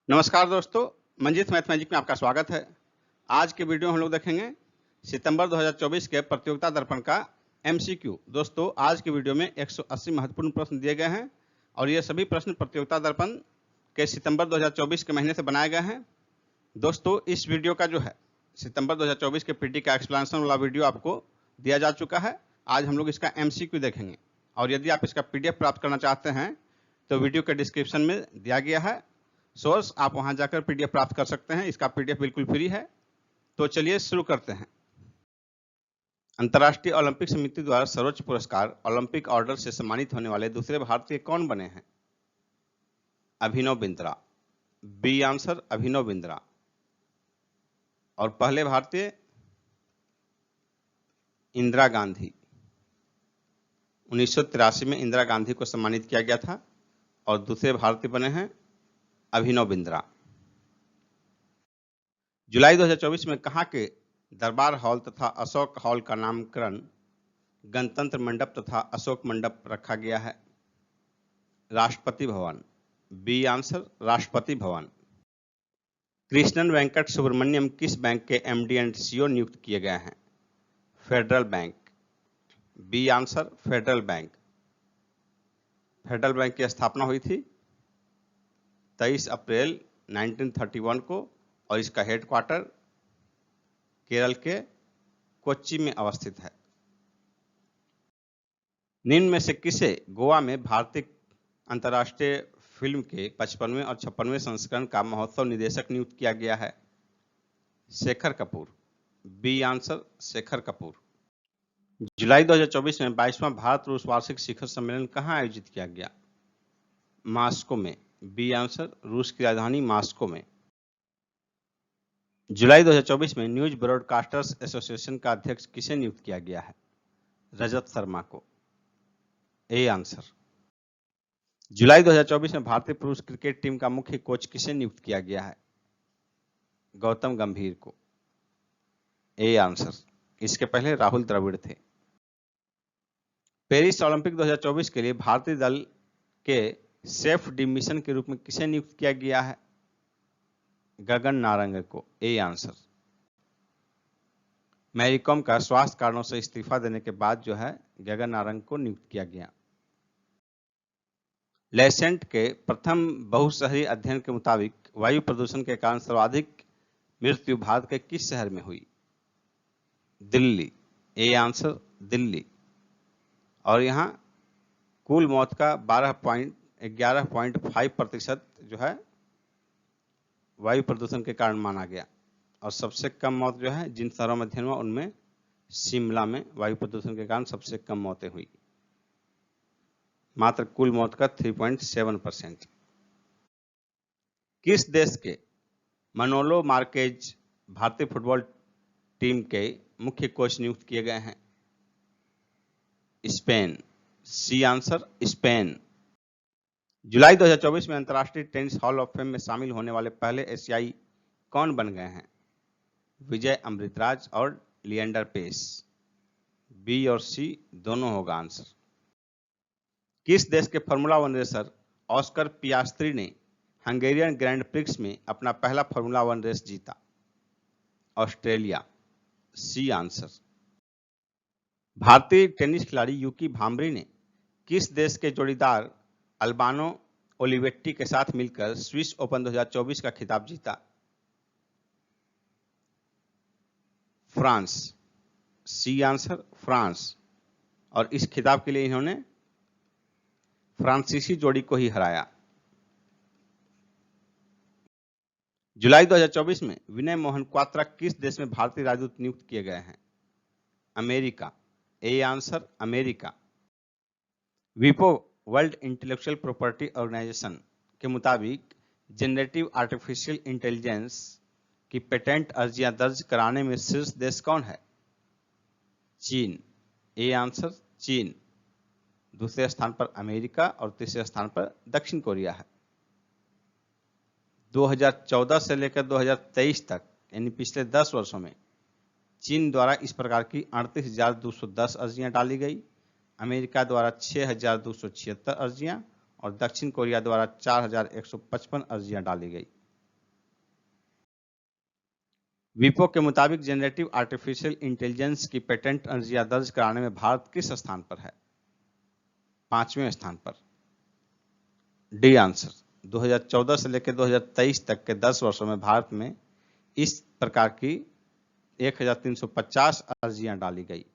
नमस्कार दोस्तों, Manjeet math magic में आपका स्वागत है। आज के वीडियो में हम लोग देखेंगे सितंबर 2024 के प्रतियोगिता दर्पण का एमसीक्यू। दोस्तों, आज की वीडियो में 180 महत्वपूर्ण प्रश्न दिए गए हैं और ये सभी प्रश्न प्रतियोगिता दर्पण के सितंबर 2024 के महीने से बनाए गए हैं। दोस्तों, इस वीडियो का जो है सितंबर 2024 के पीटी का एक्सप्लेनेशन वाला वीडियो आपको दिया जा चुका है। आज हम लोग इसका एमसीक्यू देखेंगे और यदि आप इसका पीडीएफ प्राप्त करना चाहते हैं तो वीडियो के डिस्क्रिप्शन में दिया गया है सोर्स, आप वहां जाकर पीडीएफ प्राप्त कर सकते हैं। इसका पीडीएफ बिल्कुल फ्री है। तो चलिए शुरू करते हैं। अंतर्राष्ट्रीय ओलंपिक समिति द्वारा सर्वोच्च पुरस्कार ओलंपिक ऑर्डर से सम्मानित होने वाले दूसरे भारतीय कौन बने हैं? अभिनव बिंद्रा। B answer Abhinav Bindra. और पहले भारतीय इंदिरा गांधी। 1983 में इंदिरा गांधी को सम्मानित किया गया था और दूसरे भारतीय बने हैं अभिनव बिंद्रा। जुलाई 2024 में कहां के दरबार हॉल तथा अशोक हॉल का नामकरण गणतंत्र मंडप तथा अशोक मंडप रखा गया है? राष्ट्रपति भवन। B answer Rashtrapati Bhavan. कृष्णन वेंकट सुब्रमण्यम किस बैंक के एमडी एंड सीईओ नियुक्त किए गए हैं? Federal Bank. B answer Federal Bank. Federal Bank की स्थापना हुई थी 23 अप्रैल 1931 को और इसका हेडक्वार्टर केरल के कोच्चि में अवस्थित है। निम्न में से किसे गोवा में भारतीय अंतर्राष्ट्रीय फिल्म के 55वें और 56वें संस्करण का महोत्सव निदेशक नियुक्त किया गया है? शेखर कपूर। B answer Shekhar Kapur. जुलाई 2024 में 22वां भारत रूस वार्षिक शिखर सम्मेलन कहां आयोजित किया गया? मास्को में। बी आंसर रूस की राजधानी मास्को में। जुलाई 2024 में न्यूज ब्रॉडकास्टर्स एसोसिएशन का अध्यक्ष किसे नियुक्त किया गया है? रजत शर्मा को। ए आंसर। जुलाई 2024 में भारतीय पुरुष क्रिकेट टीम का मुख्य कोच किसे नियुक्त किया गया है? गौतम गंभीर को। A answer. इसके पहले राहुल द्रविड़ थे। पेरिस ओलंपिक 2024 के लिए भारतीय दल के सेफ डी मिशन के रूप में किसे नियुक्त किया गया है? गगन नारंग को। A answer. मैरी कॉम का स्वास्थ्य कारणों से इस्तीफा देने के बाद जो है गगन नारंग को नियुक्त किया गया। लेसेंट के प्रथम बहुशहरी अध्ययन के मुताबिक वायु प्रदूषण के कारण सर्वाधिक मृत्यु भारत के किस शहर में हुई? दिल्ली। A answer Delhi. और यहां कुल मौत का 11.5% जो है वायु प्रदूषण के कारण माना गया और सबसे कम मौत जो है जिन शहरों में अध्ययन हुआ उनमें शिमला में वायु प्रदूषण के कारण सबसे कम मौतें हुई, मात्र कुल मौत का 3.7%। किस देश के मनोलो मार्केज भारतीय फुटबॉल टीम के मुख्य कोच नियुक्त किए गए हैं? स्पेन। C answer Spain. जुलाई 2024 में अंतर्राष्ट्रीय टेनिस हॉल ऑफ फेम में शामिल होने वाले पहले एशियाई कौन बन गए हैं? विजय अमृतराज और लिएंडर पेस। बी और सी दोनों होगा आंसर। किस देश के फार्मूला 1 रेसर ऑस्कर पियास्त्री ने हंगेरियन ग्रैंड प्रिक्स में अपना पहला फार्मूला 1 रेस जीता? ऑस्ट्रेलिया। C answer. भारतीय टेनिस खिलाड़ी यूकी भांबरी ने किस देश के जोड़ीदार अल्बानो ओलिवेट्टी के साथ मिलकर स्विस ओपन 2024 का खिताब जीता? फ्रांस। C answer France. और इस खिताब के लिए इन्होंने फ्रांसीसी जोड़ी को ही हराया। जुलाई 2024 में विनय मोहन क्वात्रा किस देश में भारतीय राजदूत नियुक्त किए गए हैं? अमेरिका। A answer America. विपो वर्ल्ड इंटेलेक्चुअल प्रॉपर्टी ऑर्गेनाइजेशन के मुताबिक जनरेटिव आर्टिफिशियल इंटेलिजेंस की पेटेंट अर्जियां दर्ज कराने में शीर्ष देश कौन है? चीन। ए आंसर चीन। दूसरे स्थान पर अमेरिका और तीसरे स्थान पर दक्षिण कोरिया है। 2014 से लेकर 2023 तक यानी पिछले 10 वर्षों में चीन द्वारा इस प्रकार की 38,210 अर्जियां डाली गई, अमेरिका द्वारा 6,276 अर्जियां और दक्षिण कोरिया द्वारा 4,155 अर्जियां डाली गई। विपो के मुताबिक जनरेटिव आर्टिफिशियल इंटेलिजेंस की पेटेंट अर्जियां दर्ज कराने में भारत किस स्थान पर है? 5वें स्थान पर। D answer. 2014 से लेकर 2023 तक के 10 वर्षों में भारत में इस प्रकार की 1350 अर्जियां डाली गई।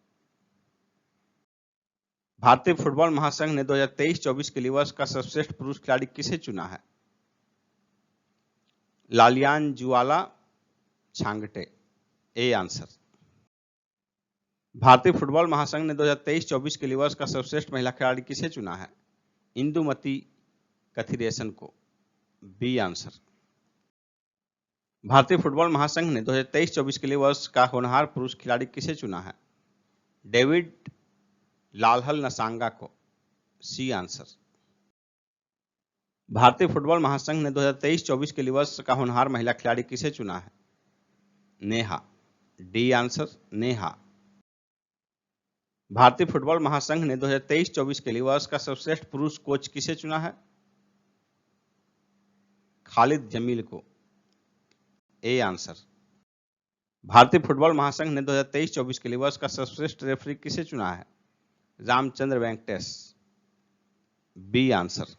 भारतीय फुटबॉल महासंघ ने 2023-24 के लिए वर्ष का सर्वश्रेष्ठ पुरुष खिलाड़ी किसे चुना है? Lallianzuala Chhangte. A answer. भारतीय फुटबॉल महासंघ ने 2023-24 के लिए वर्ष का सर्वश्रेष्ठ महिला खिलाड़ी किसे चुना है? इंदुमती कथिरेशन को। B answer. भारतीय फुटबॉल महासंघ ने 2023-24 के लिए वर्ष का होनहार पुरुष खिलाड़ी किसे चुना है? डेविड लालहल नसांगा को। सी आंसर। भारतीय फुटबॉल महासंघ ने 2023-24 के लिए वर्ष का होनहार महिला खिलाड़ी किसे चुना है? नेहा। D answer. नेहा। भारतीय फुटबॉल महासंघ ने 2023-24 के लिए वर्ष का सर्वश्रेष्ठ पुरुष कोच किसे चुना है? खालिद जमील को। ए आंसर। भारतीय फुटबॉल महासंघ ने 2023-24 के लिए वर्ष का सर्वश्रेष्ठ रेफरी किसे चुना है? रामचंद्र वेंकटेश। B answer.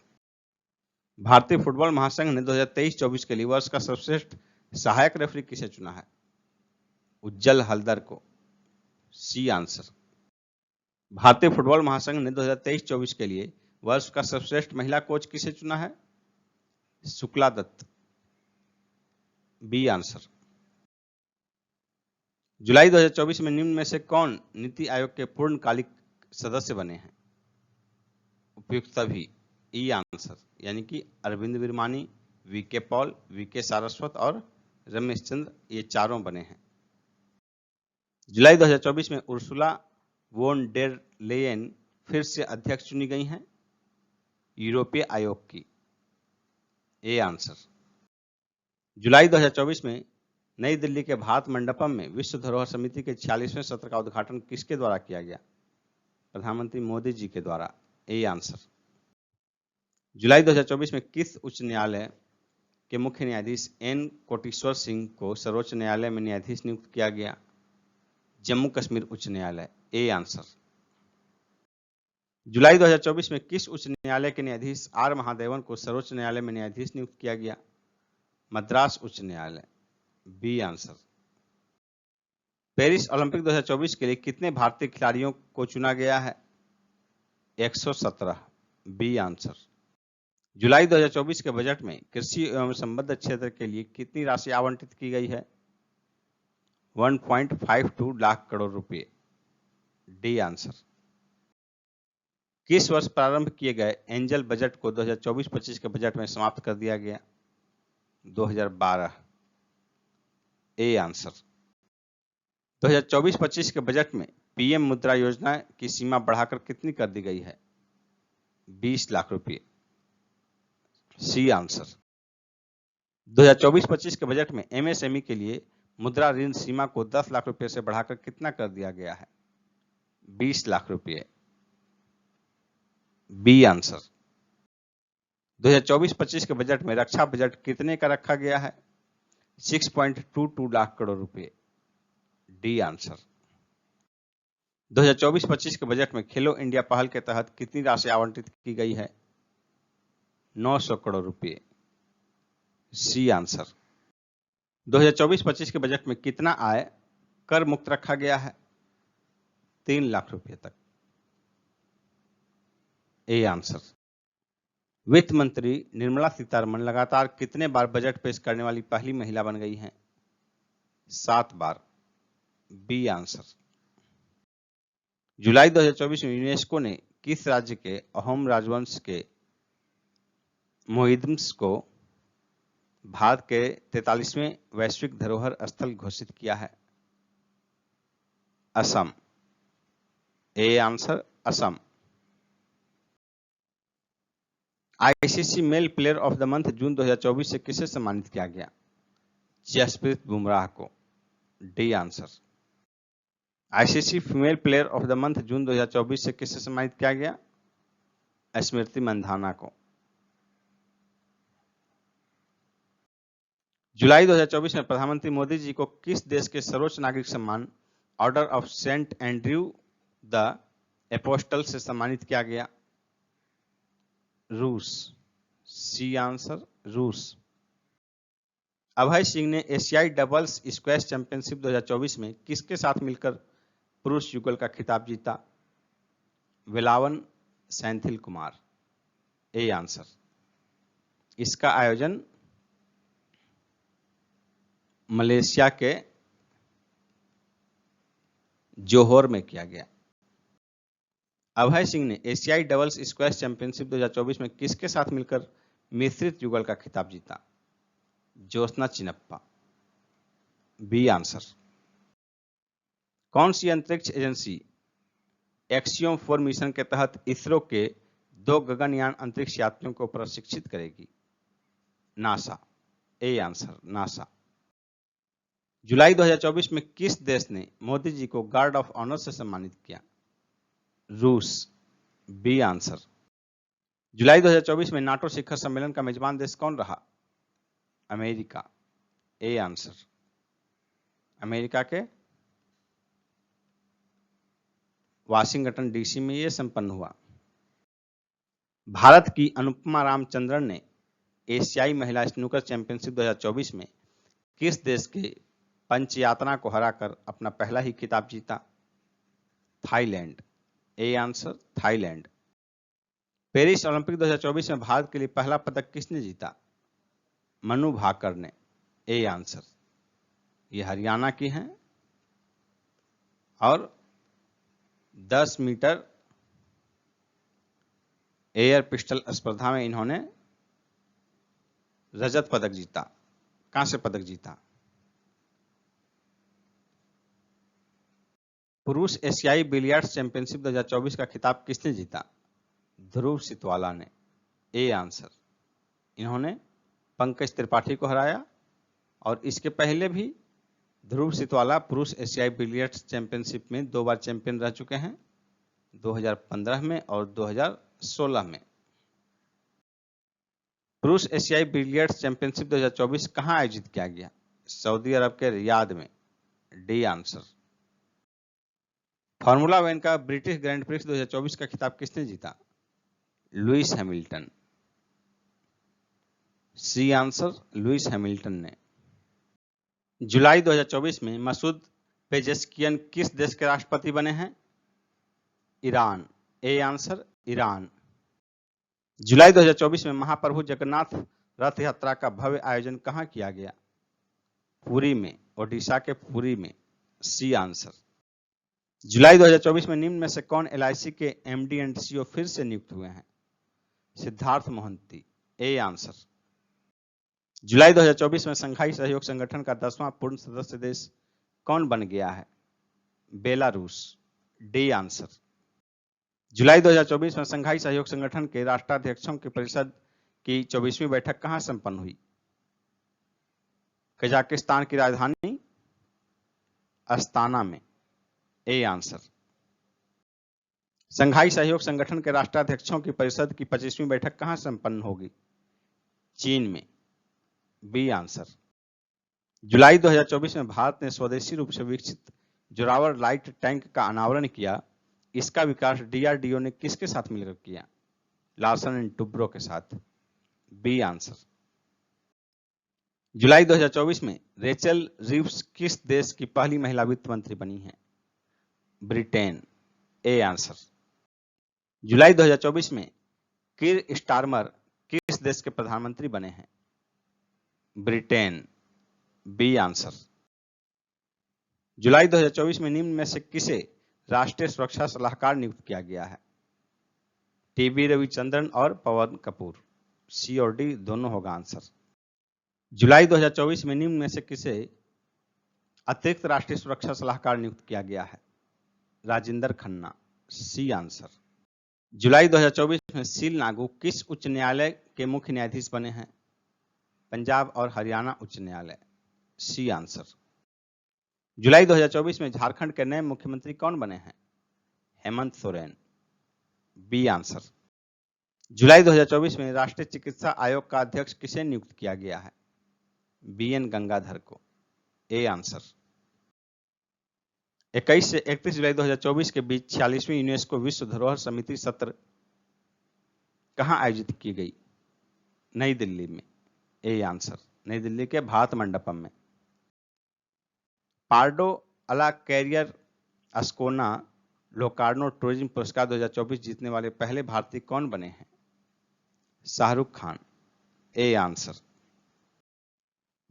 भारतीय फुटबॉल महासंघ ने 2023-24 के लिए वर्ष का सर्वश्रेष्ठ सहायक रेफरी किसे चुना है? उज्जवल हलदर को। सी आंसर। भारतीय फुटबॉल महासंघ ने 2023-24 के लिए वर्ष का सर्वश्रेष्ठ महिला कोच किसे चुना है? शुक्ला दत्त। B answer. जुलाई 2024 में निम्न में से कौन नीति आयोग के पूर्णकालिक सदस्य बने हैं? उपयुक्तता भी। E answer. यानी कि अरविंद विरमानी, वीके पॉल, वीके सारस्वत और रमेश चंद्र, ये चारों बने हैं। जुलाई 2024 में उर्सुला वोन डेर लेयन फिर से अध्यक्ष चुनी गई हैं यूरोपीय आयोग की। ए आंसर। जुलाई 2024 में नई दिल्ली के भारत मंडपम में विश्व धरोहर समिति के 46वें सत्र का उद्घाटन किसके द्वारा किया गया? प्रधानमंत्री मोदी जी के द्वारा। ए आंसर। जुलाई 2024 में किस उच्च न्यायालय के मुख्य न्यायाधीश एन कोटेश्वर सिंह को सर्वोच्च न्यायालय में न्यायाधीश नियुक्त किया गया? जम्मू कश्मीर उच्च न्यायालय। ए आंसर। जुलाई 2024 में किस उच्च न्यायालय के न्यायाधीश आर महादेवन को सर्वोच्च न्यायालय में न्यायाधीश नियुक्त किया गया? मद्रास उच्च न्यायालय। B answer. पेरिस ओलंपिक 2024 के लिए कितने भारतीय खिलाड़ियों को चुना गया है? 117। B answer. जुलाई 2024 के बजट में कृषि एवं संबद्ध क्षेत्र के लिए कितनी राशि आवंटित की गई है? 1.52 लाख करोड़ रुपए। D answer. किस वर्ष प्रारंभ किए गए एंजल बजट को 2024-25 के बजट में समाप्त कर दिया गया? 2012। A answer. 2024-25 के बजट में पीएम मुद्रा योजना की सीमा बढ़ाकर कितनी कर दी गई है? 20 लाख रुपए। C answer. 2024-25 के बजट में एमएसएमई के लिए मुद्रा ऋण सीमा को 10 लाख रुपए से बढ़ाकर कितना कर दिया गया है? 20 लाख रुपए। B answer. 2024-25 के बजट में रक्षा बजट कितने का रखा गया है? 6.22 लाख करोड़ रुपए। D answer. 2024-25 के बजट में खेलो इंडिया पहल के तहत कितनी राशि आवंटित की गई है? 900 करोड़ रुपए। C answer. 2024-25 के बजट में कितना आय कर मुक्त रखा गया है? 3 लाख रुपए तक। A answer. वित्त मंत्री निर्मला सीतारमण लगातार कितने बार बजट पेश करने वाली पहली महिला बन गई हैं? 7 बार। B answer. जुलाई 2024 में यूनेस्को ने किस राज्य के अहोम राजवंश के मोहिदम्स को भारत के 43वें वैश्विक धरोहर स्थल घोषित किया है? Assam. A answer. Assam. ICC male player of the month जून 2024 से किसे सम्मानित किया गया? जसप्रीत बुमराह को। D answer. ICC female player of the month जून 2024 से किसे सम्मानित किया गया? स्मृति मंधाना को। जुलाई 2024 में प्रधानमंत्री मोदी जी को किस देश के सर्वोच्च नागरिक सम्मान Order of Saint Andrew the Apostle से सम्मानित किया गया? रूस। सी आंसर रूस। अभय सिंह ने एशियाई डबल्स स्क्वैश चैंपियनशिप 2024 में किसके साथ मिलकर पुरुष युगल का खिताब जीता? वेलावन सैंथिल कुमार। A answer. इसका आयोजन मलेशिया के जोहोर में किया गया। अभय सिंह ने एशियाई डबल्स स्क्वैश चैंपियनशिप 2024 में किसके साथ मिलकर मिश्रित युगल का खिताब जीता? ज्योत्सना चिनप्पा। B answer. कौन सी अंतरिक्ष एजेंसी एक्सियोम 4 मिशन के तहत इसरो के 2 गगनयान अंतरिक्ष यात्रियों को प्रशिक्षित करेगी? नासा। A answer NASA. जुलाई 2024 में किस देश ने मोदी जी को गार्ड ऑफ ऑनर से सम्मानित किया? रूस। B answer. जुलाई 2024 में नाटो शिखर सम्मेलन का मेजबान देश कौन रहा? अमेरिका। A answer. अमेरिका के वाशिंगटन डीसी में यह संपन्न हुआ। भारत की अनुपमा रामचंद्रन ने एशियाई महिला स्नूकर चैंपियनशिप 2024 में किस देश के पंचयात्रा को हराकर अपना पहला ही खिताब जीता? Thailand. A answer Thailand. Paris Olympic 2024 में भारत के लिए पहला पदक किसने जीता? मनु भाकर ने। A answer. ये हरियाणा की हैं और 10 मीटर एयर पिस्टल स्पर्धा में इन्होंने रजत पदक जीता, कांस्य पदक जीता। पुरुष एशियाई बिलियर्ड्स चैंपियनशिप 2024 का खिताब किसने जीता? ध्रुव सितवाला ने। A answer. इन्होंने पंकज त्रिपाठी को हराया और इसके पहले भी ध्रुव सितवाला पुरुष एशियाई बिलियर्ड्स चैंपियनशिप में 2 बार चैंपियन रह चुके हैं, 2015 में और 2016 में। पुरुष एशियाई बिलियर्ड्स चैंपियनशिप 2024 कहां आयोजित किया गया? सऊदी अरब के रियाद में। D answer. फार्मूला 1 का ब्रिटिश ग्रैंड प्रिक्स 2024 का खिताब किसने जीता? Lewis Hamilton. C answer Lewis Hamilton ने। जुलाई 2024 में मसूद पेजेस्कियन किस देश के राष्ट्रपति बने हैं? ईरान। A answer Iran. जुलाई 2024 में महाप्रभु जगन्नाथ रथ यात्रा का भव्य आयोजन कहां किया गया? पुरी में, ओडिशा के पुरी में। सी आंसर। जुलाई 2024 में निम्न में से कौन एलआईसी के एमडी एंड सीईओ फिर से नियुक्त हुए हैं? सिद्धार्थ मोहंती। A answer. जुलाई 2024 में संघाई सहयोग संगठन का 10वां पूर्ण सदस्य देश कौन बन गया है? बेलारूस। D answer. जुलाई 2024 में संघाई सहयोग संगठन के राष्ट्राध्यक्षों की परिषद की 24वीं बैठक कहां संपन्न हुई? कजाकिस्तान की राजधानी अस्ताना में। A answer. संघाई सहयोग संगठन के राष्ट्राध्यक्षों की परिषद की 25वीं बैठक कहां संपन्न होगी? चीन में। B answer. जुलाई 2024 में भारत ने स्वदेशी रूप से विकसित जोरावर लाइट टैंक का अनावरण किया। इसका विकास डीआरडीओ ने किसके साथ मिलकर किया? लार्सन एंड टुब्रो के साथ। B answer. जुलाई 2024 में रेचल रिव्स किस देश की पहली महिला वित्त मंत्री बनी है? ब्रिटेन। ए आंसर। जुलाई 2024 में कीर स्टारमर किस देश के प्रधानमंत्री बने हैं? ब्रिटेन। B answer. जुलाई 2024 में निम्न में से किसे राष्ट्रीय सुरक्षा सलाहकार नियुक्त किया गया है? टीबी रविचंद्रन और पवन कपूर। सी और डी दोनों होगा आंसर। जुलाई 2024 में निम्न में से किसे अतिरिक्त राष्ट्रीय सुरक्षा सलाहकार नियुक्त किया गया है? राजेंद्र खन्ना। C answer. जुलाई 2024 में सील नागू किस उच्च न्यायालय के मुख्य न्यायाधीश बने हैं? पंजाब और हरियाणा उच्च न्यायालय। सी आंसर। जुलाई 2024 में झारखंड के नए मुख्यमंत्री कौन बने हैं? हेमंत सोरेन। B answer. जुलाई 2024 में राष्ट्रीय चिकित्सा आयोग का अध्यक्ष किसे नियुक्त किया गया है? BN गंगाधर को। A answer. 21 से 31 जुलाई 2024 के बीच 46वीं यूनेस्को विश्व धरोहर समिति सत्र कहां आयोजित की गई? नई दिल्ली में। A answer. नई दिल्ली के भारत मंडपम में। पार्डो अला कैरियर अस्कोना लोकार्नो टूरिज्म पुरस्कार 2024 जीतने वाले पहले भारतीय कौन बने हैं? शाहरुख खान। A answer.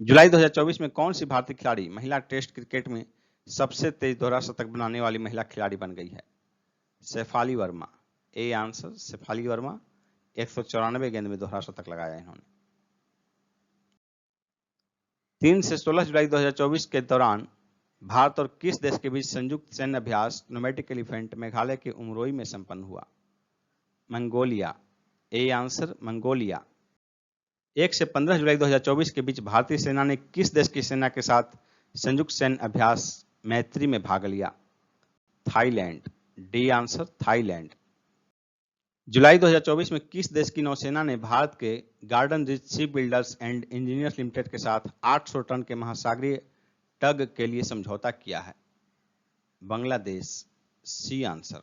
जुलाई 2024 में कौन सी भारतीय खिलाड़ी महिला टेस्ट क्रिकेट में सबसे तेज दोहरा शतक बनाने वाली महिला खिलाड़ी बन गई है? शेफाली वर्मा। A answer. शेफाली वर्मा 194 गेंद में दोहरा शतक लगाया इन्होंने। 3 से 16 जुलाई 2024 के दौरान भारत और किस देश के बीच संयुक्त सैन्य अभ्यास नोमैटिक एलिफेंट मेघालय के उमरोई में संपन्न हुआ? मंगोलिया। A answer. मंगोलिया। 1 से 15 जुलाई 2024 के बीच भारतीय सेना ने किस देश की सेना के साथ संयुक्त सैन्य अभ्यास मैत्री में भाग लिया? थाईलैंड। D answer. थाईलैंड। जुलाई 2024 में किस देश की नौसेना ने भारत के garden rich ship builders and engineers limited के साथ 800 टन के महासागरीय टग के लिए समझौता किया है? बांग्लादेश। सी आंसर।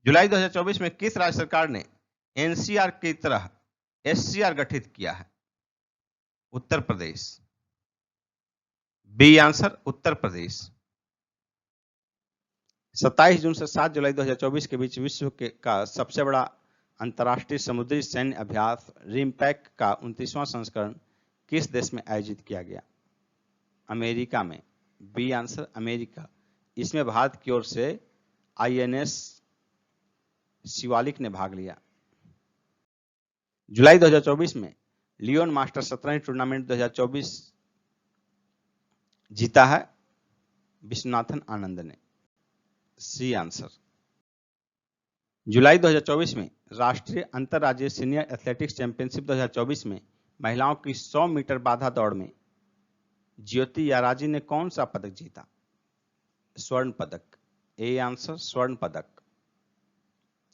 जुलाई 2024 में किस राज्य सरकार ने एनसीआर की तरह एससीआर गठित किया है? उत्तर प्रदेश। B answer. उत्तर प्रदेश। 27 जून से 7 जुलाई 2024 के बीच विश्व का सबसे बड़ा अंतर्राष्ट्रीय समुद्री सैन्य अभ्यास रिमपैक का 29वां संस्करण किस देश में आयोजित किया गया? अमेरिका में। B answer. अमेरिका। इसमें भारत की ओर से आईएनएस शिवालिक ने भाग लिया। जुलाई 2024 में लियोन मास्टर 17 टूर्नामेंट 2024 जीता है विश्वनाथन आनंद ने। सी आंसर। जुलाई 2024 में राष्ट्रीय अंतरराज्यीय सीनियर एथलेटिक्स चैंपियनशिप 2024 में महिलाओं की 100 मीटर बाधा दौड़ में ज्योति याराजी ने कौन सा पदक जीता? स्वर्ण पदक। A answer. स्वर्ण पदक।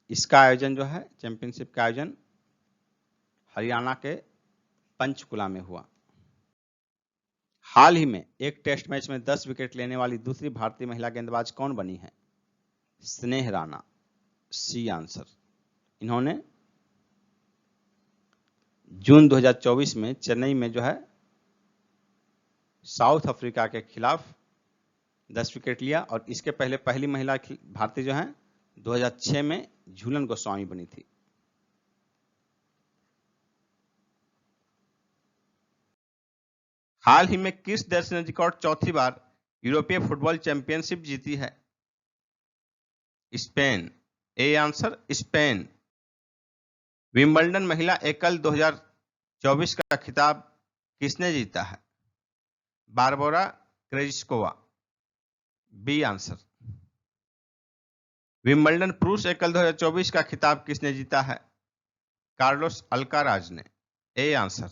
इसका आयोजन जो है चैंपियनशिप का आयोजन हरियाणा के पंचकुला में हुआ। हाल ही में एक टेस्ट मैच में 10 विकेट लेने वाली दूसरी भारतीय महिला गेंदबाज कौन बनी है? स्नेह राणा। C answer. इन्होंने जून 2024 में चेन्नई में जो है साउथ अफ्रीका के खिलाफ 10 विकेट लिया और इसके पहले पहली महिला भारतीय जो है 2006 में झूलन गोस्वामी बनी थी। हाल ही में किस देश ने रिकॉर्ड चौथी बार यूरोपीय फुटबॉल चैंपियनशिप जीती है? Spain. A answer. Spain. Wimbledon महिला एकल 2024 का खिताब किसने जीता है? Barbora Krejcikova. B answer. Wimbledon पुरुष एकल 2024 का खिताब किसने जीता है? कार्लोस अल्काराज ने। A answer.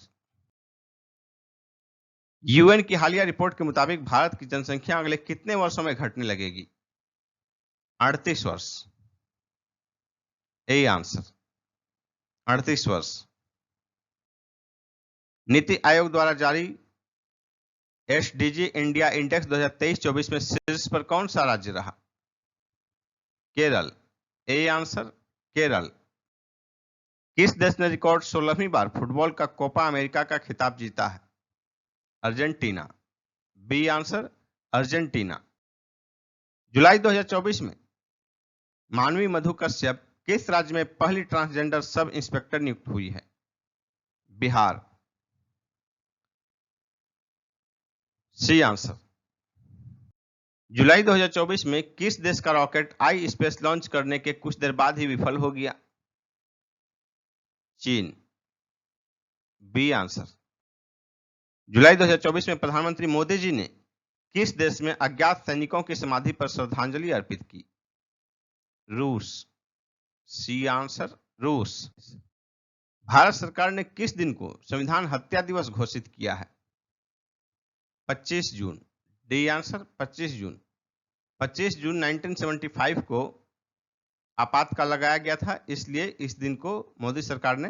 यूएन की हालिया रिपोर्ट के मुताबिक भारत की जनसंख्या अगले कितने वर्षों में घटने लगेगी? 38 वर्ष। A answer. 38 वर्ष। नीति आयोग द्वारा जारी एसडीजी इंडिया इंडेक्स 2023-24 में शीर्ष पर कौन सा राज्य रहा? केरल। A answer. केरल। किस देश ने रिकॉर्ड 16वीं बार फुटबॉल का कोपा अमेरिका का खिताब जीता है? अर्जेंटीना। B answer. अर्जेंटीना। जुलाई 2024 में मानवी मधु कश्यप किस राज्य में पहली ट्रांसजेंडर सब इंस्पेक्टर नियुक्त हुई है? बिहार। सी आंसर। जुलाई 2024 में किस देश का रॉकेट आई स्पेस लॉन्च करने के कुछ देर बाद ही विफल हो गया? चीन। B answer. जुलाई 2024 में प्रधानमंत्री मोदी जी ने किस देश में अज्ञात सैनिकों की समाधि पर श्रद्धांजलि अर्पित की? रूस। C answer. रूस। भारत सरकार ने किस दिन को संविधान हत्या दिवस घोषित किया है? 25 जून। D answer. 25 जून। 25 जून 1975 को आपातकाल लगाया गया था, इसलिए इस दिन को मोदी सरकार ने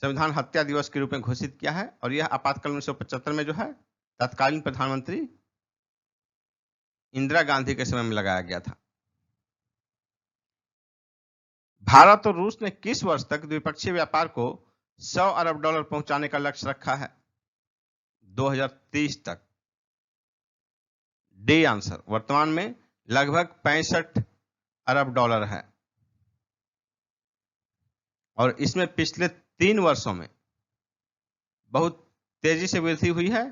संविधान हत्या दिवस के रूप में घोषित किया है और यह आपातकाल 1975 में जो है तत्कालीन प्रधानमंत्री इंदिरा गांधी के समय में लगाया गया था। भारत और रूस ने किस वर्ष तक द्विपक्षीय व्यापार को 100 अरब डॉलर पहुंचाने का लक्ष्य रखा है? 2030 तक। D answer. वर्तमान में लगभग 65 अरब डॉलर है और इसमें पिछले 3 वर्षों में बहुत तेजी से वृद्धि हुई है,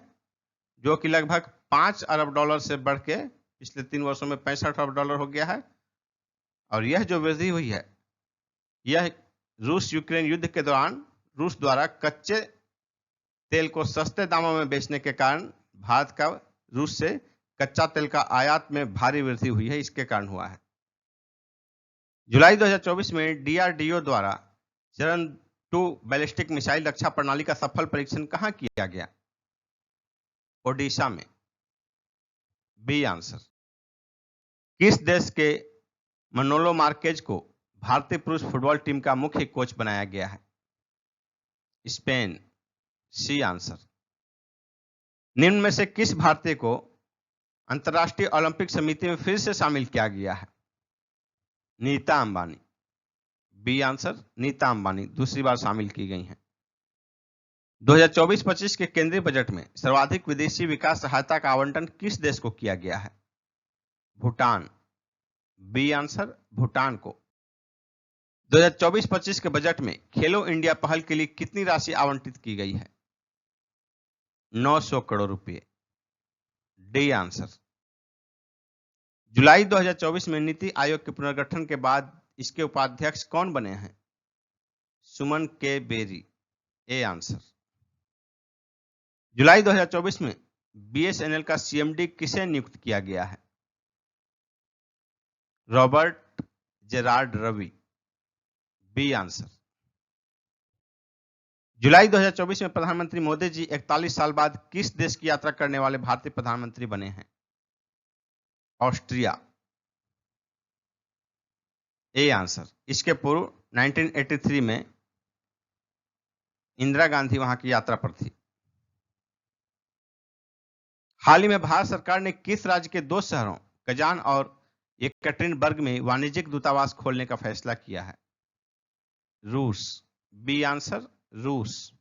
जो कि लगभग 5 अरब डॉलर से बढ़ के पिछले 3 वर्षों में 65 अरब डॉलर हो गया है। और यह जो वृद्धि हुई है, यह रूस यूक्रेन युद्ध के दौरान रूस द्वारा कच्चे तेल को सस्ते दामों में बेचने के कारण भारत का रूस से कच्चा तेल का आयात में भारी वृद्धि हुई है, इसके कारण हुआ है। जुलाई 2024 में डीआरडीओ द्वारा चरण 2 बैलिस्टिक मिसाइल रक्षा प्रणाली का सफल परीक्षण कहां किया गया? ओडिशा में। B answer. किस देश के मनोलो मार्केज को भारतीय पुरुष फुटबॉल टीम का मुख्य कोच बनाया गया है? स्पेन। C answer. निम्न में से किस भारतीय को अंतर्राष्ट्रीय ओलंपिक समिति में फिर से शामिल किया गया है? नीता अंबानी। B answer. नीता अंबानी दूसरी बार शामिल की गई हैं। 2024-25 के केंद्रीय बजट में सर्वाधिक विदेशी विकास सहायता का आवंटन किस देश को किया गया है? भूटान। B answer. भूटान को। 2024-25 के बजट में खेलो इंडिया पहल के लिए कितनी राशि आवंटित की गई है? 900 करोड़ रुपए। D answer. जुलाई 2024 में नीति आयोग के पुनर्गठन के बाद इसके उपाध्यक्ष कौन बने हैं? सुमन के बेरी। ए आंसर। जुलाई 2024 में बीएसएनएल का सीएमडी किसे नियुक्त किया गया है? Robert Gerard Ravi. B answer. जुलाई 2024 में प्रधानमंत्री मोदी जी 41 साल बाद किस देश की यात्रा करने वाले भारतीय प्रधानमंत्री बने हैं? ऑस्ट्रिया। A answer. इसके पूर्व 1983 में इंदिरा गांधी वहां की यात्रा पर थी। हाल ही में भारत सरकार ने किस राज्य के 2 शहरों कजान और येकaterinबर्ग में वाणिज्यिक दूतावास खोलने का फैसला किया है? रूस। B answer. रूस।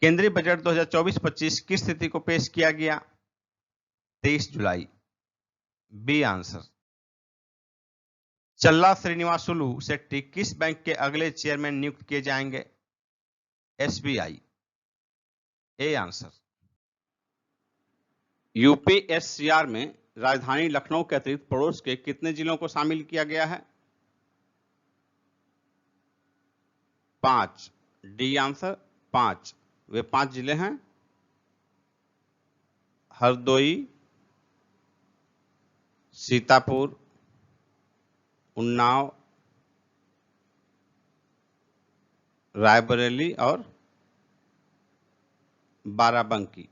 केंद्रीय बजट 2024-25 किस तिथि को पेश किया गया? 23 जुलाई। B answer. चल्ला श्रीनिवासुलु शेट्टी किस बैंक के अगले चेयरमैन नियुक्त किए जाएंगे? एसबीआई। A answer. यूपीएससीआर में राजधानी लखनऊ के अतिरिक्त पड़ोस के कितने जिलों को शामिल किया गया है? 5। D answer. 5। वे 5 जिले हैं हरदोई, सीतापुर, उन्नाव, रायबरेली और बाराबंकी।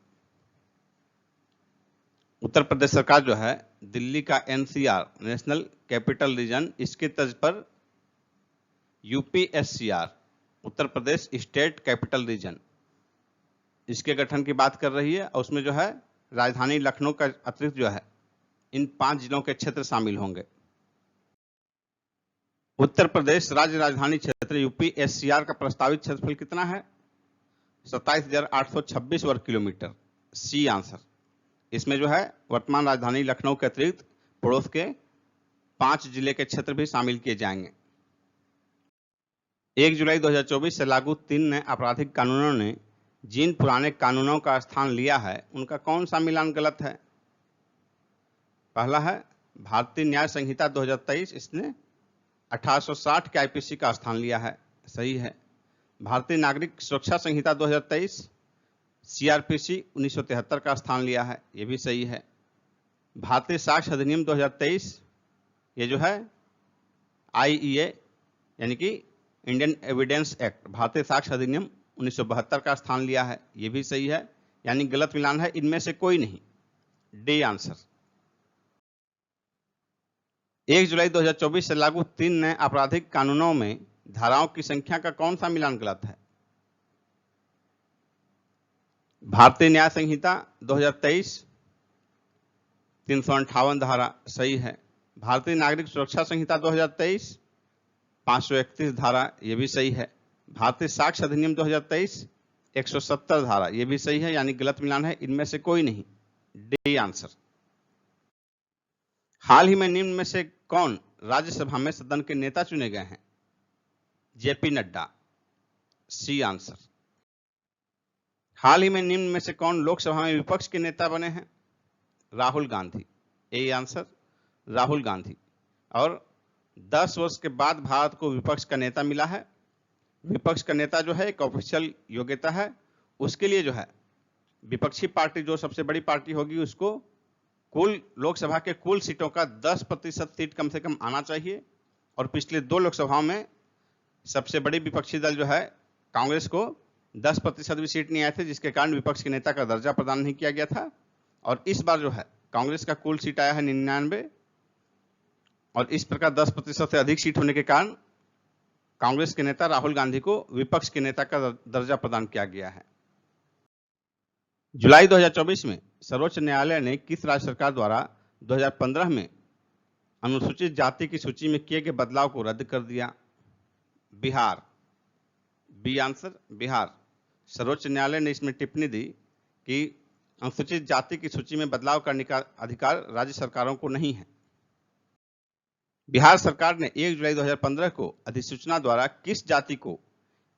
उत्तर प्रदेश सरकार जो है दिल्ली का एनसीआर नेशनल कैपिटल रीजन, इसकी तर्ज पर यूपीएससीआर Uttar Pradesh state capital region, इसके गठन की बात कर रही है और उसमें जो है राजधानी लखनऊ का अतिरिक्त जो है इन 5 जिलों के क्षेत्र शामिल होंगे। उत्तर प्रदेश राज्य राजधानी क्षेत्र यूपीएससीआर का प्रस्तावित क्षेत्रफल कितना है? 27,826 वर्ग किलोमीटर। C answer. इसमें जो है वर्तमान राजधानी लखनऊ के अतिरिक्त पड़ोस के 5 जिले के क्षेत्र भी शामिल किए जाएंगे। 1 जुलाई 2024 से लागू 3 नए आपराधिक कानूनों ने जिन पुराने कानूनों का स्थान लिया है उनका कौन सा मिलान गलत है? पहला है भारतीय न्याय संहिता 2023, इसने 1860 के आईपीसी का स्थान लिया है, सही है। भारतीय नागरिक सुरक्षा संहिता 2023 सीआरपीसी 1973 का स्थान लिया है, ये भी सही है। भारतीय साक्ष्य अधिनियम 2023, ये जो है आईईए यानी कि इंडियन एविडेंस एक्ट, भारतीय साक्ष्य अधिनियम 1972 का स्थान लिया है, ये भी सही है। यानी गलत मिलान है इनमें से कोई नहीं। D answer. 1 जुलाई 2024 से लागू 3 नए आपराधिक कानूनों में धाराओं की संख्या का कौन सा मिलान गलत है? भारतीय न्याय संहिता 2023 358 धारा सही है। भारतीय नागरिक सुरक्षा संहिता 2023 531 धारा ये भी सही है। भारतीय साक्ष्य अधिनियम 2023 170 धारा ये भी सही है, यानी गलत मिलान है, इनमें से कोई नहीं, डी आंसर। हाल ही में निम्न में से कौन राज्यसभा में सदन के नेता चुने गए हैं? JP Nadda, C answer. हाल ही में निम्न में से कौन लोकसभा में विपक्ष के नेता बने हैं? Rahul Gandhi, A answer, Rahul Gandhi. और 10 वर्ष के बाद भारत को विपक्ष का नेता मिला है। विपक्ष का नेता जो है एक ऑफिशियल योग्यता है, उसके लिए जो है विपक्षी पार्टी जो सबसे बड़ी पार्टी होगी उसको कुल लोकसभा के कुल सीटों का 10% सीट कम से कम आना चाहिए। और पिछले 2 लोकसभाओं में सबसे बड़ी विपक्षी दल जो है कांग्रेस को 10% भी सीट नहीं आए थे, जिसके कारण विपक्ष के नेता का दर्जा प्रदान नहीं किया गया था। और इस बार जो है कांग्रेस का कुल सीट आया है 99, और इस प्रकार 10% से अधिक सीट होने के कारण कांग्रेस के नेता राहुल गांधी को विपक्ष के नेता का दर्जा प्रदान किया गया है। जुलाई 2024 में सर्वोच्च न्यायालय ने किस राज्य सरकार द्वारा 2015 में अनुसूचित जाति की सूची में किए गए बदलाव को रद्द कर दिया? Bihar, B answer, Bihar. सर्वोच्च न्यायालय ने इसमें टिप्पणी दी कि अनुसूचित जाति की सूची में बदलाव करने का अधिकार राज्य सरकारों को नहीं है। बिहार सरकार ने 1 जुलाई 2015 को अधिसूचना द्वारा किस जाति को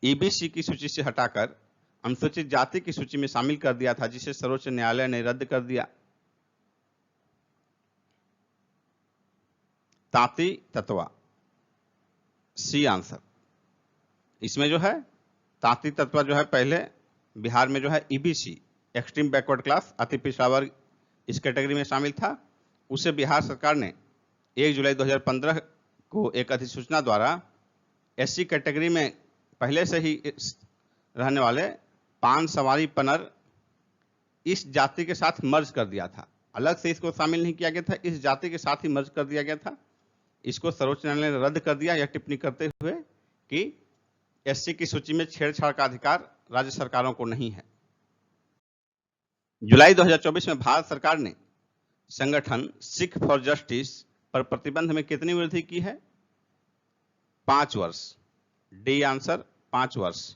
ईबीसी की सूची से हटाकर अनुसूचित जाति की सूची में शामिल कर दिया था, जिसे सर्वोच्च न्यायालय ने रद्द कर दिया? तांती तत्वा, सी आंसर। इसमें जो है तांती तत्वा जो है पहले बिहार में जो है ईबीसी एक्सट्रीम बैकवर्ड क्लास, अति पिछड़ा वर्ग, इस कैटेगरी में शामिल था। उसे बिहार सरकार ने 1 जुलाई 2015 को एक अधिसूचना द्वारा एससी कैटेगरी में पहले से ही रहने वाले पान सवारी पनर इस जाति के साथ मर्ज कर दिया था। अलग से इसको शामिल नहीं किया गया था, इस जाति के साथ ही मर्ज कर दिया गया था। इसको सर्वोच्च न्यायालय ने रद्द कर दिया, यह टिप्पणी करते हुए कि एससी की सूची में छेड़छाड़ का अधिकार राज्य सरकारों को नहीं है। जुलाई 2024 में भारत सरकार ने संगठन सिख फॉर जस्टिस पर प्रतिबंध में कितनी वृद्धि की है? 5 वर्ष, डी आंसर, 5 वर्ष।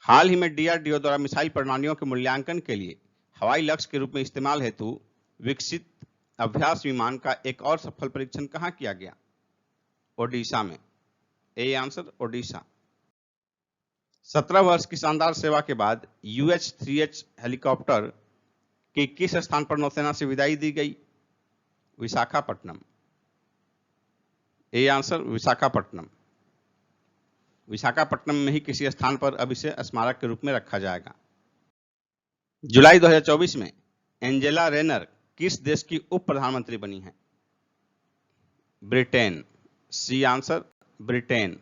हाल ही में डीआरडीओ द्वारा मिसाइल प्रणालियों के मूल्यांकन के लिए हवाई लक्ष्य के रूप में इस्तेमाल हेतु विकसित अभ्यास विमान का एक और सफल परीक्षण कहां किया गया? ओडिशा में, ए आंसर, ओडिशा। 17 वर्ष की शानदार सेवा के बाद UH-3H हेलीकॉप्टर की किस स्थान पर नौसेना से विदाई दी गई? Visakhapatnam, A answer, Visakhapatnam. विशाखापट्टनम में ही किसी स्थान पर अब इसे स्मारक के रूप में रखा जाएगा। जुलाई 2024 में एंजेला रेनर किस देश की उप प्रधानमंत्री बनी है? Britain, C answer, Britain.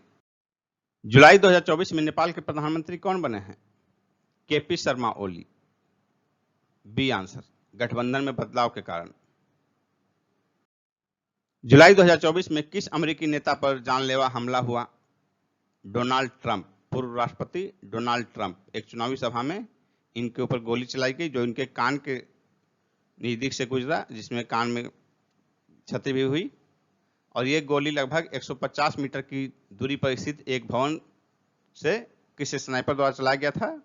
जुलाई 2024 में नेपाल के प्रधानमंत्री कौन बने हैं? KP Sharma Oli, B answer, गठबंधन में बदलाव के कारण। जुलाई 2024 में किस अमेरिकी नेता पर जानलेवा हमला हुआ? डोनाल्ड ट्रंप, पूर्व राष्ट्रपति डोनाल्ड ट्रंप। एक चुनावी सभा में इनके ऊपर गोली चलाई गई जो इनके कान के नजदीक से गुजरा, जिसमें कान में क्षति भी हुई। और ये गोली लगभग 150 मीटर की दूरी पर स्थित एक भवन से किसी स्नाइपर द्वारा चलाया गया था,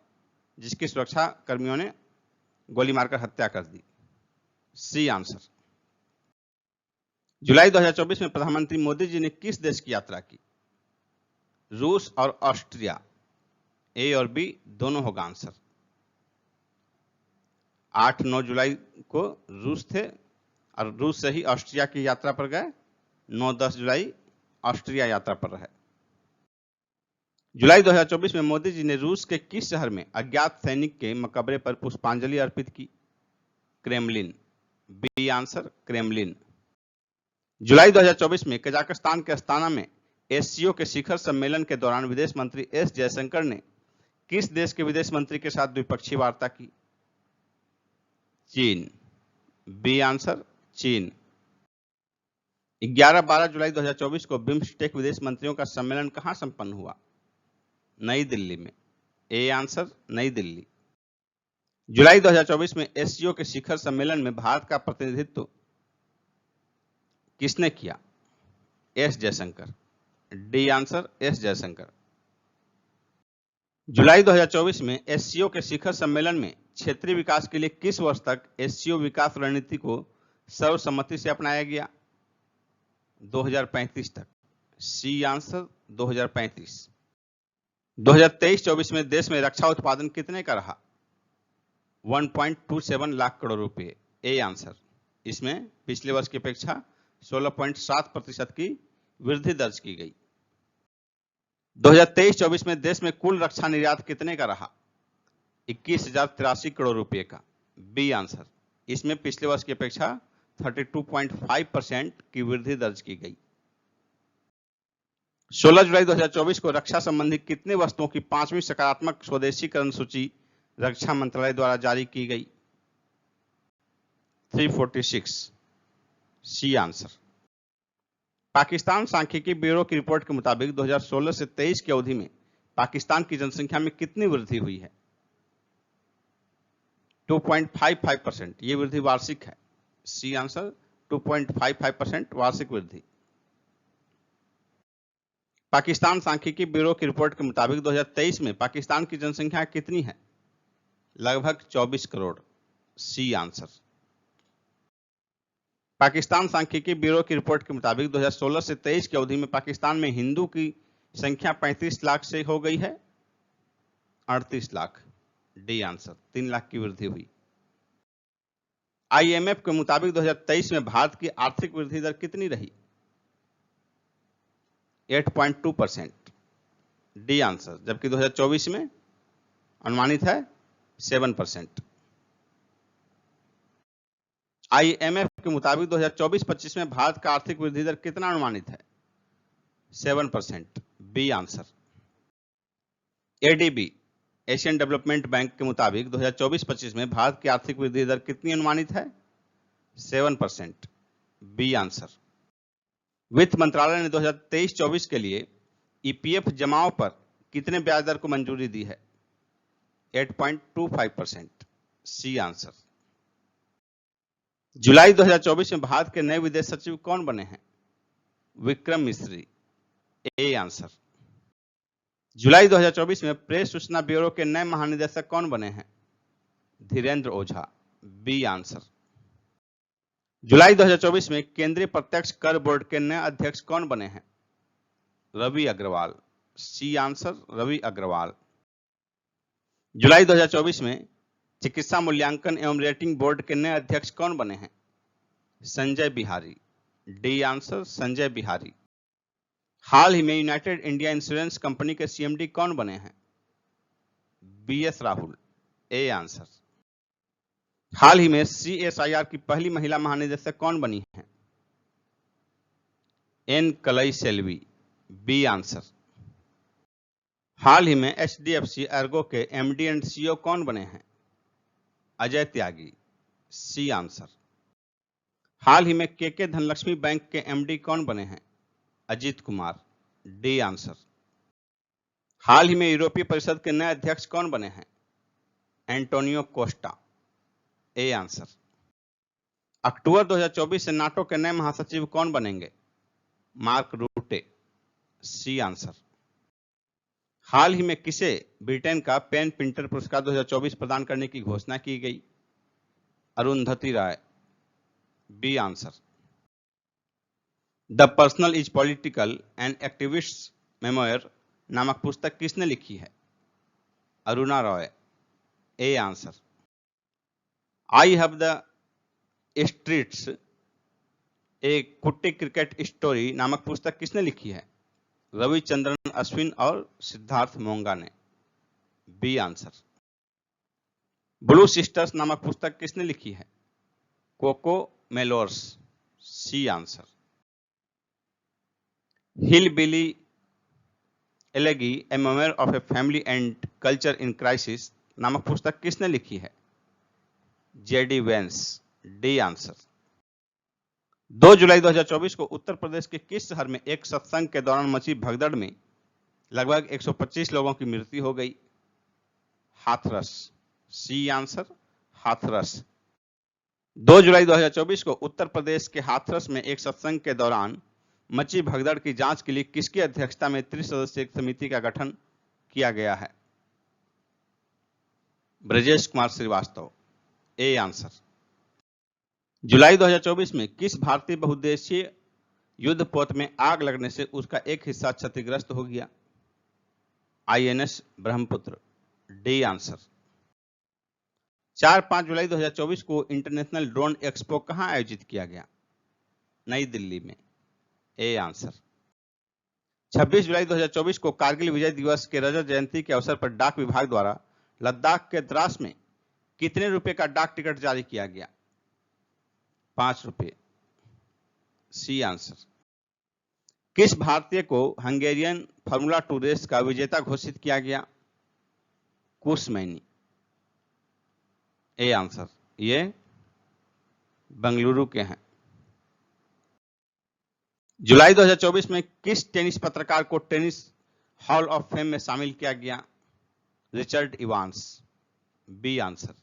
जिसकी सुरक्षा कर्मियों ने गोली मारकर हत्या कर दी। सी आंसर। जुलाई 2024 में प्रधानमंत्री मोदी जी ने किस देश की यात्रा की? रूस और ऑस्ट्रिया, ए और बी दोनों होगा आंसर। 8-9 जुलाई को रूस थे और रूस से ही ऑस्ट्रिया की यात्रा पर गए। 9-10 जुलाई ऑस्ट्रिया यात्रा पर रहे। जुलाई 2024 में मोदी जी ने रूस के किस शहर में अज्ञात सैनिक के मकबरे पर पुष्पांजलि अर्पित की? Kremlin, B answer, Kremlin. जुलाई 2024 में कजाकिस्तान के अस्ताना में एससीओ के शिखर सम्मेलन के दौरान विदेश मंत्री एस जयशंकर ने किस देश के विदेश मंत्री के साथ द्विपक्षीय वार्ता की? चीन, बी आंसर, चीन। 11-12 जुलाई 2024 को बिम्स्टेक विदेश मंत्रियों का सम्मेलन कहां संपन्न हुआ? नई दिल्ली में, ए आंसर, नई दिल्ली। जुलाई 2024 में एससीओ के शिखर सम्मेलन में भारत का प्रतिनिधित्व किसने किया? S Jaishankar. D answer S Jaishankar. जुलाई 2024 में एससीओ के शिखर सम्मेलन में क्षेत्रीय विकास के लिए किस वर्ष तक एससीओ विकास रणनीति को सर्वसम्मति से अपनाया गया? 2035 तक। C answer 2035। 2023-24 में देश में रक्षा उत्पादन कितने का रहा? 1.27 लाख करोड़ रुपए। A answer. इसमें पिछले वर्ष की अपेक्षा 16.7% की वृद्धि दर्ज की गई। 2023-24 में देश में कुल रक्षा निर्यात कितने का रहा? 21,083 करोड़ रुपए का। B answer. इसमें पिछले वर्ष की अपेक्षा 32.5% की वृद्धि दर्ज की गई। 16 जुलाई 2024 को रक्षा संबंधी कितने वस्तुओं की 5वीं सकारात्मक स्वदेशीकरण सूची रक्षा मंत्रालय द्वारा जारी की गई? 346। C answer. पाकिस्तान सांख्यिकी ब्यूरो की रिपोर्ट के मुताबिक 2016 से 23 की अवधि में पाकिस्तान की जनसंख्या में कितनी वृद्धि हुई है? 2.55%। ये वृद्धि वार्षिक है। सी आंसर 2.55% वार्षिक वृद्धि। पाकिस्तान सांख्यिकी ब्यूरो की रिपोर्ट के मुताबिक 2023 में पाकिस्तान की जनसंख्या कितनी है? लगभग 24 करोड़। C answer. पाकिस्तान सांख्यिकी ब्यूरो की रिपोर्ट के मुताबिक 2016 से 23 की अवधि में पाकिस्तान में हिंदू की संख्या 35 लाख से हो गई है 38 लाख। D answer. 3 लाख की वृद्धि हुई। आईएमएफ के मुताबिक 2023 में भारत की आर्थिक वृद्धि दर कितनी रही? 8.2%। D answer. जबकि 2024 में अनुमानित है 7%। आईएमएफ के मुताबिक 2024-25 में भारत का आर्थिक वृद्धि दर कितना अनुमानित है? 7%। B answer. ADB Asian Development Bank के मुताबिक 2024-25 में भारत की आर्थिक वृद्धि दर कितनी अनुमानित है? 7%। B answer. वित्त मंत्रालय ने 2023-24 के लिए ईपीएफ जमाओं पर कितने ब्याज दर को मंजूरी दी है? 8.25%। सी आंसर। जुलाई 2024 में भारत के नए विदेश सचिव कौन बने हैं? विक्रम मिस्री। ए आंसर। जुलाई 2024 में प्रेस सूचना ब्यूरो के नए महानिदेशक कौन बने हैं? धीरेन्द्र ओझा। B answer. जुलाई 2024 में केंद्रीय प्रत्यक्ष कर बोर्ड के नए अध्यक्ष कौन बने हैं? रवि अग्रवाल। C answer Ravi Agarwal. जुलाई 2024 में चिकित्सा मूल्यांकन एवं रेटिंग बोर्ड के नए अध्यक्ष कौन बने हैं? संजय बिहारी। D answer Sanjay Bihari. हाल ही में यूनाइटेड इंडिया इंश्योरेंस कंपनी के सीएमडी कौन बने हैं? बीएस राहुल। A answer. हाल ही में सीएसआईआर की पहली महिला महानिदेशक कौन बनी है? N Kalai Selvi. B answer. हाल ही में एचडीएफसी एर्गो के एमडी एंड सीईओ कौन बने हैं? अजय त्यागी। सी आंसर। हाल ही में केके धनलक्ष्मी बैंक के एमडी कौन बने हैं? अजीत कुमार। D answer. हाल ही में यूरोपीय परिषद के नए अध्यक्ष कौन बने हैं? Antonio Costa. A answer. अक्टूबर 2024 से नाटो के नए महासचिव कौन बनेंगे? मार्क रूटे। सी आंसर। हाल ही में किसे ब्रिटेन का पेन प्रिंटर पुरस्कार 2024 प्रदान करने की घोषणा की गई? Arundhati Roy. B answer. The personal is political and activist memoir नामक पुस्तक किसने लिखी है? Aruna Roy. A answer. I have the streets a Kutti cricket story नामक पुस्तक किसने लिखी है? रविचंद्रन अश्विन और सिद्धार्थ मोंगा ने। B answer. ब्लू सिस्टर्स नामक पुस्तक किसने लिखी है? Coco Mellors. C answer. Hillbilly elegy a memoir of a family and culture in crisis नामक पुस्तक किसने लिखी है? JD Vance. D answer. 2 जुलाई 2024 को उत्तर प्रदेश के किस शहर में एक सत्संग के दौरान मची भगदड़ में लगभग 125 लोगों की मृत्यु हो गई? हाथरस। C answer, Hathras. 2 जुलाई 2024 को उत्तर प्रदेश के हाथरस में एक सत्संग के दौरान मची भगदड़ की जांच के लिए किसकी अध्यक्षता में त्रिसदस्यीय समिति का गठन किया गया है? Brajesh Kumar Srivastava, A answer. जुलाई 2024 में किस भारतीय बहुउद्देशीय युद्धपोत में आग लगने से उसका एक हिस्सा क्षतिग्रस्त हो गया? INS Brahmaputra, D answer. 4-5 जुलाई 2024 को इंटरनेशनल ड्रोन एक्सपो कहां आयोजित किया गया? नई दिल्ली में, ए आंसर। 26 जुलाई 2024 को कारगिल विजय दिवस के रजत जयंती के अवसर पर डाक विभाग द्वारा लद्दाख के द्रास में कितने रुपए का डाक टिकट जारी किया गया? 5 रुपए, सी आंसर। किस भारतीय को हंगेरियन फार्मूला 2 रेस का विजेता घोषित किया गया? कुसमैनी, ए आंसर। ये बेंगलुरु के हैं। जुलाई 2024 में किस टेनिस पत्रकार को टेनिस हॉल ऑफ फेम में शामिल किया गया? Richard Evans, B answer.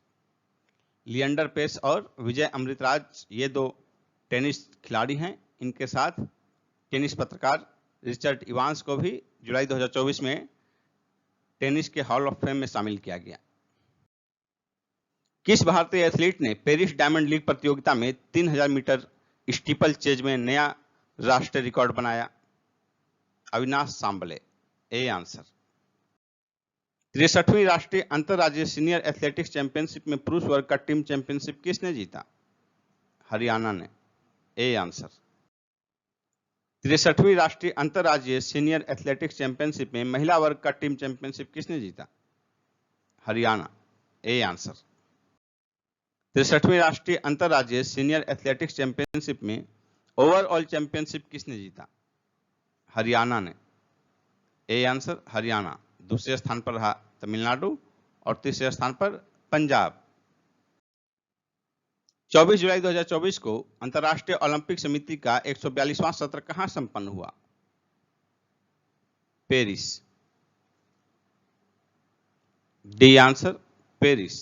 Leander Paes और विजय अमृतराज ये 2 टेनिस खिलाड़ी हैं। इनके साथ टेनिस पत्रकार रिचर्ड इवांस को भी जुलाई 2024 में टेनिस के हॉल ऑफ फेम में शामिल किया गया। किस भारतीय एथलीट ने पेरिस डायमंड लीग प्रतियोगिता में 3000 मीटर स्टीपल चेज में नया राष्ट्रीय रिकॉर्ड बनाया? Avinash Sable, A answer. 63वीं राष्ट्रीय अंतरराज्यीय सीनियर एथलेटिक्स चैंपियनशिप में पुरुष वर्ग का टीम चैंपियनशिप किसने जीता? हरियाणा ने, ए आंसर। 63वीं राष्ट्रीय अंतरराज्यीय सीनियर एथलेटिक्स चैंपियनशिप में महिला वर्ग का टीम चैंपियनशिप किसने जीता? हरियाणा, ए आंसर। 63वीं राष्ट्रीय अंतरराज्यीय सीनियर एथलेटिक्स चैंपियनशिप में ओवरऑल चैंपियनशिप किसने जीता? हरियाणा ने, ए आंसर, हरियाणा। दूसरे स्थान पर रहा तमिलनाडु और तीसरे स्थान पर पंजाब। 24 जुलाई 2024 को अंतर्राष्ट्रीय ओलंपिक समिति का 142वां सत्र कहां संपन्न हुआ? Paris, D answer, Paris.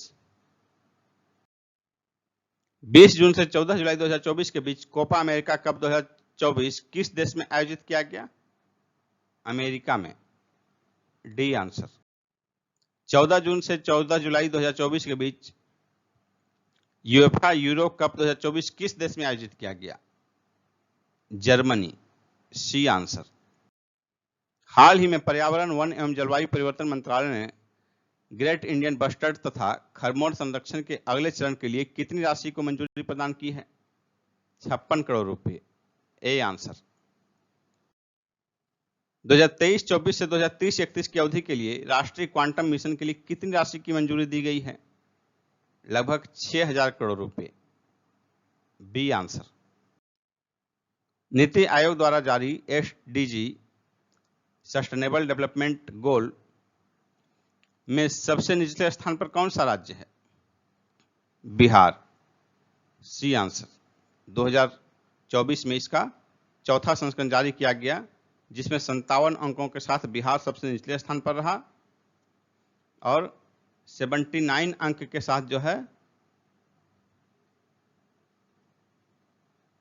20 जून से 14 जुलाई 2024 के बीच कोपा अमेरिका कप 2024 किस देश में आयोजित किया गया? अमेरिका में, डी आंसर। 14 जून से 14 जुलाई 2024 के बीच यूएफए यूरो कप 2024 किस देश में आयोजित किया गया? जर्मनी, सी आंसर। हाल ही में पर्यावरण, वन एवं जलवायु परिवर्तन मंत्रालय ने ग्रेट इंडियन बस्टर्ड तथा खरमोर संरक्षण के अगले चरण के लिए कितनी राशि को मंजूरी प्रदान की है? 56 करोड़ रुपए, ए आंसर। 2023-24 से 2030-31 की अवधि के लिए राष्ट्रीय क्वांटम मिशन के लिए कितनी राशि की मंजूरी दी गई है? लगभग 6000 करोड़ रुपए, बी आंसर। नीति आयोग द्वारा जारी एसडीजी सस्टेनेबल डेवलपमेंट गोल में सबसे निचले स्थान पर कौन सा राज्य है? Bihar, C answer. 2024 में इसका चौथा संस्करण जारी किया गया, जिसमें 57 अंकों के साथ बिहार सबसे निचले स्थान पर रहा और 79 अंक के साथ जो है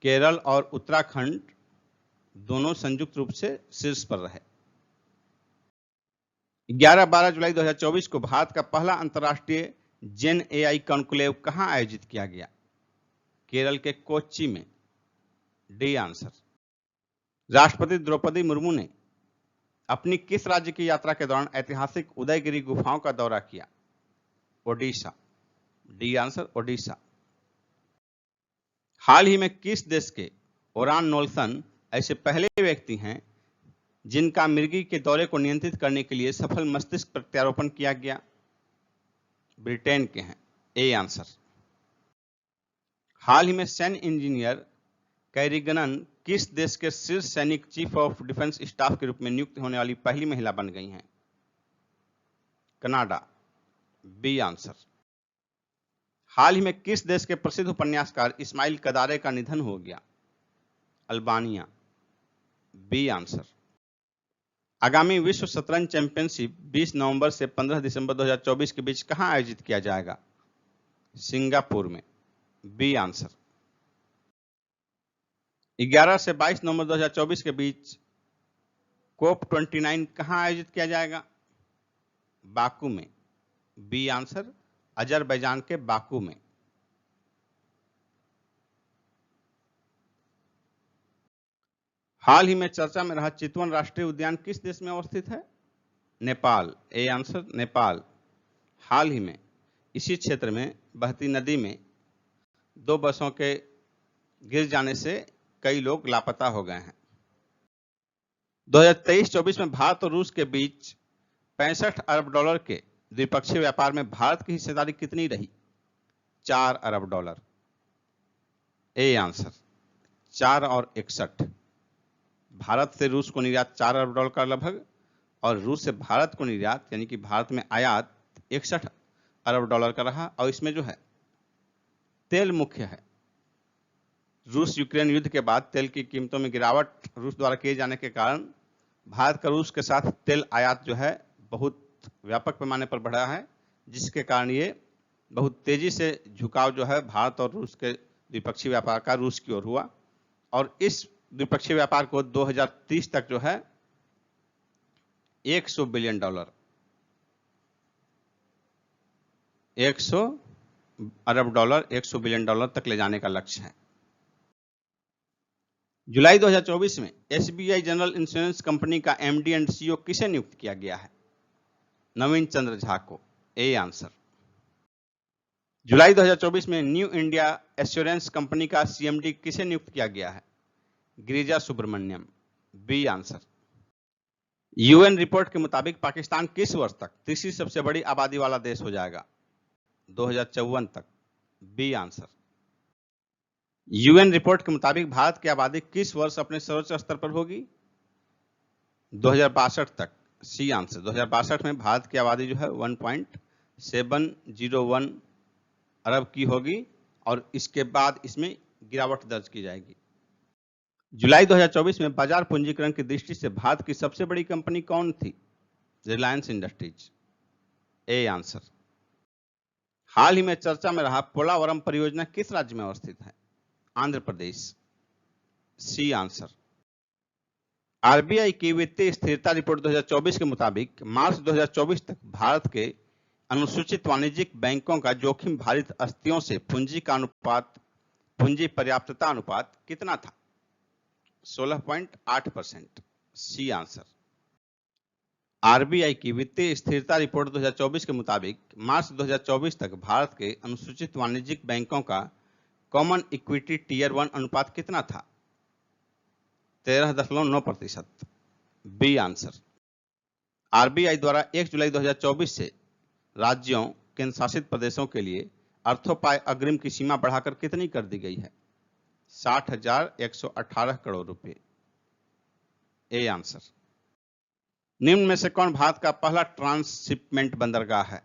केरल और उत्तराखंड दोनों संयुक्त रूप से शीर्ष पर रहे। 11-12 जुलाई 2024 को भारत का पहला अंतर्राष्ट्रीय जेन एआई कॉन्क्लेव कहां आयोजित किया गया? केरल के कोच्चि में, डी आंसर। राष्ट्रपति द्रौपदी मुर्मू ने अपनी किस राज्य की यात्रा के दौरान ऐतिहासिक उदयगिरी गुफाओं का दौरा किया? Odisha, D answer, Odisha. हाल ही में किस देश के ओरान नोल्सन ऐसे पहले व्यक्ति हैं जिनका मिर्गी के दौरे को नियंत्रित करने के लिए सफल मस्तिष्क प्रत्यारोपण किया गया? ब्रिटेन के हैं, ए आंसर। हाल ही में सैन्य इंजीनियर कैरिगनन किस देश के शीर्ष सैनिक चीफ ऑफ डिफेंस स्टाफ के रूप में नियुक्त होने वाली पहली महिला बन गई हैं? Canada, B answer. हाल ही में किस देश के प्रसिद्ध उपन्यासकार इस्माइल कदारे का निधन हो गया? Albania, B answer. आगामी विश्व शतरंज चैंपियनशिप 20 नवंबर से 15 दिसंबर 2024 के बीच कहां आयोजित किया जाएगा? सिंगापुर में। B answer. 11 से 22 नवंबर 2024 के बीच कोप 29 कहां आयोजित किया जाएगा? बाकू में। बी आंसर, अजरबैजान के बाकू में। हाल ही में चर्चा में रहा चितवन राष्ट्रीय उद्यान किस देश में अवस्थित है? नेपाल। A answer, Nepal. हाल ही में इसी क्षेत्र में बहती नदी में 2 बसों के गिर जाने से कई लोग लापता हो गए हैं। 2023-24 में भारत और रूस के बीच 65 अरब डॉलर के द्विपक्षीय व्यापार में भारत की हिस्सेदारी कितनी रही? 4 अरब डॉलर। ए आंसर, 4 और 61। भारत से रूस को निर्यात 4 अरब डॉलर का लगभग, और रूस से भारत को निर्यात यानी कि भारत में आयात 61 अरब डॉलर का रहा। और इसमें जो है तेल मुख्य है। रूस यूक्रेन युद्ध के बाद तेल की कीमतों में गिरावट रूस द्वारा किए जाने के कारण भारत का रूस के साथ तेल आयात जो है बहुत व्यापक पैमाने पर बढ़ा है, जिसके कारण ये बहुत तेजी से झुकाव जो है भारत और रूस के द्विपक्षीय व्यापार का रूस की ओर हुआ। और इस द्विपक्षीय व्यापार को 2030 तक जो है 100 बिलियन डॉलर 100 अरब डॉलर 100 बिलियन डॉलर तक ले जाने का लक्ष्य है। जुलाई 2024 में एसबीआई जनरल इंश्योरेंस कंपनी का एमडी एंड सीईओ किसे नियुक्त किया गया है? नवीन चंद्र झा को। ए आंसर। जुलाई 2024 में न्यू इंडिया एश्योरेंस कंपनी का सीएमडी किसे नियुक्त किया गया है? Girija Subramaniam. B answer. UN report के मुताबिक पाकिस्तान किस वर्ष तक तीसरी सबसे बड़ी आबादी वाला देश हो जाएगा? 2054 तक। B answer. यूएन रिपोर्ट के मुताबिक भारत की आबादी किस वर्ष अपने सर्वोच्च स्तर पर होगी? 2062 तक। C answer. 2062 में भारत की आबादी जो है 1.701 अरब की होगी और इसके बाद इसमें गिरावट दर्ज की जाएगी। जुलाई 2024 में बाजार पूंजीकरण की दृष्टि से भारत की सबसे बड़ी कंपनी कौन थी? रिलायंस इंडस्ट्रीज। A answer. हाल ही में चर्चा में रहा पोलावरम परियोजना किस राज्य में अवस्थित है? Andhra Pradesh. C answer. RBI की वित्तीय स्थिरता रिपोर्ट 2024 के मुताबिक मार्च 2024 तक भारत के अनुसूचित वाणिज्यिक बैंकों का जोखिम भारित अस्थियों से पूंजी का अनुपात, पूंजी पर्याप्तता अनुपात कितना था? 16.8%। सी आंसर। आरबीआई की वित्तीय स्थिरता रिपोर्ट 2024 के मुताबिक मार्च 2024 तक भारत के अनुसूचित वाणिज्यिक बैंकों का कॉमन इक्विटी टीयर 1 अनुपात कितना था? 13.9%। B answer. आरबीआई द्वारा 1 जुलाई 2024 से राज्यों, केंद्र शासित प्रदेशों के लिए अर्थोपाय अग्रिम की सीमा बढ़ाकर कितनी कर दी गई है? 60,118 करोड़ रुपए। A answer. निम्न में से कौन भारत का पहला ट्रांसशिपमेंट बंदरगाह है?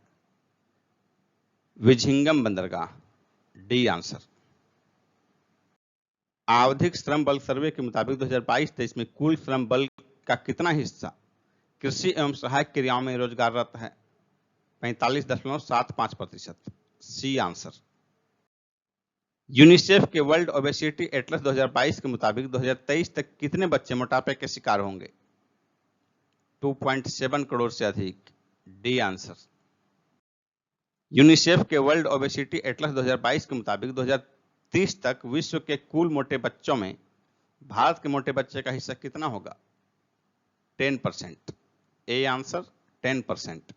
विझिंगम बंदरगाह। D answer. आवधिक श्रम बल सर्वे के मुताबिक 2022-23 में कुल श्रम बल का कितना हिस्सा कृषि एवं सहायक क्रियाओं में रोजगाररत है? 45.75%। C answer. यूनिसेफ के वर्ल्ड ओबेसिटी एटलस 2022 के मुताबिक 2023 तक कितने बच्चे मोटापे के शिकार होंगे? 2.7 करोड़ से अधिक। D answer. यूनिसेफ के वर्ल्ड ओबेसिटी एटलस 2022 के मुताबिक 2030 तक विश्व के कुल मोटे बच्चों में भारत के मोटे बच्चे का हिस्सा कितना होगा? 10%। A answer, 10%।